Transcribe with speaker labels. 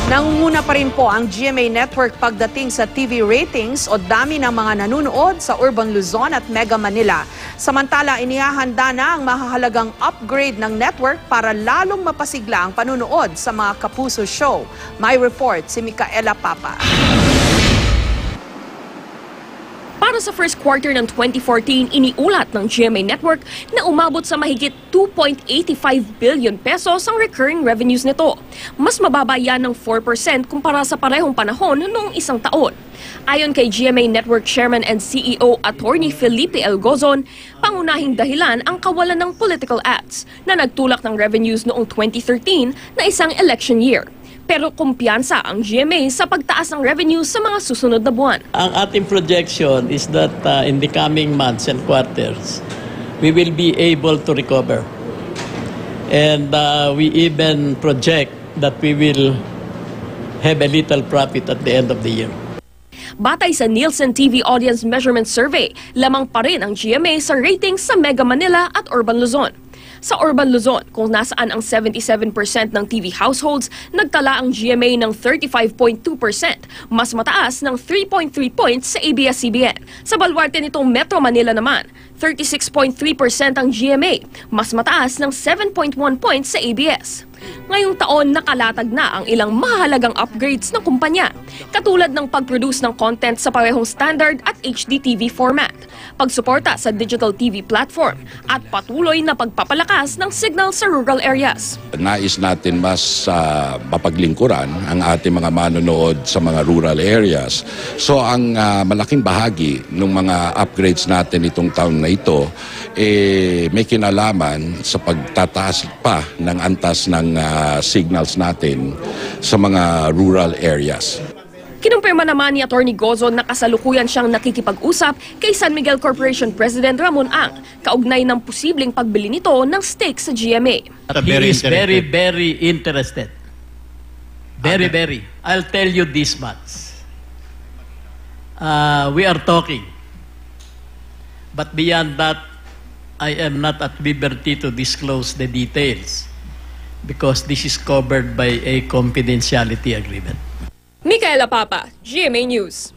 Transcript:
Speaker 1: Nangunguna pa rin po ang GMA Network pagdating sa TV ratings o dami ng mga nanonood sa Urban Luzon at Mega Manila. Samantala, inihahanda na ang mahahalagang upgrade ng network para lalong mapasigla ang panunood sa mga Kapuso Show. May report si Micaela Papa.
Speaker 2: Para sa first quarter ng 2014, iniulat ng GMA Network na umabot sa mahigit 2.85 billion pesos ang recurring revenues nito. Mas mababa yan ng 4% kumpara sa parehong panahon noong isang taon. Ayon kay GMA Network Chairman and CEO Attorney Felipe L. Gozon, pangunahing dahilan ang kawalan ng political ads na nagtulak ng revenues noong 2013 na isang election year. Pero kumpiyansa ang GMA sa pagtaas ng revenue sa mga susunod na buwan.
Speaker 3: Ang ating projection is that in the coming months and quarters, we will be able to recover. And we even project that we will have a little profit at the end of the year.
Speaker 2: Batay sa Nielsen TV Audience Measurement Survey, lamang pa rin ang GMA sa ratings sa Mega Manila at Urban Luzon. Sa Urban Luzon, kung nasaan ang 77% ng TV households, nagtala ang GMA ng 35.2%, mas mataas ng 3.3 points sa ABS-CBN. Sa baluarte nitong Metro Manila naman, 36.3% ang GMA, mas mataas ng 7.1 points sa ABS. Ngayong taon, nakalatag na ang ilang mahalagang upgrades ng kumpanya, katulad ng pag-produce ng content sa parehong standard at HDTV format, pagsuporta sa digital TV platform, at patuloy na pagpapalakas ng signal sa rural areas.
Speaker 4: Nais natin mas mapaglingkuran ang ating mga manonood sa mga rural areas. So ang malaking bahagi ng mga upgrades natin itong taon na ito, may kinalaman sa pagtataas pa ng antas ng signals natin sa mga rural areas.
Speaker 2: Kinumpirma naman ni Atty. Gozon na kasalukuyan siyang nakikipag-usap kay San Miguel Corporation President Ramon Ang kaugnay ng posibleng pagbili nito ng stake sa GMA.
Speaker 3: He is very, very interested. Very, very. I'll tell you this much. We are talking. But beyond that, I am not at liberty to disclose the details because this is covered by a confidentiality agreement.
Speaker 2: Micaela Papa, GMA News.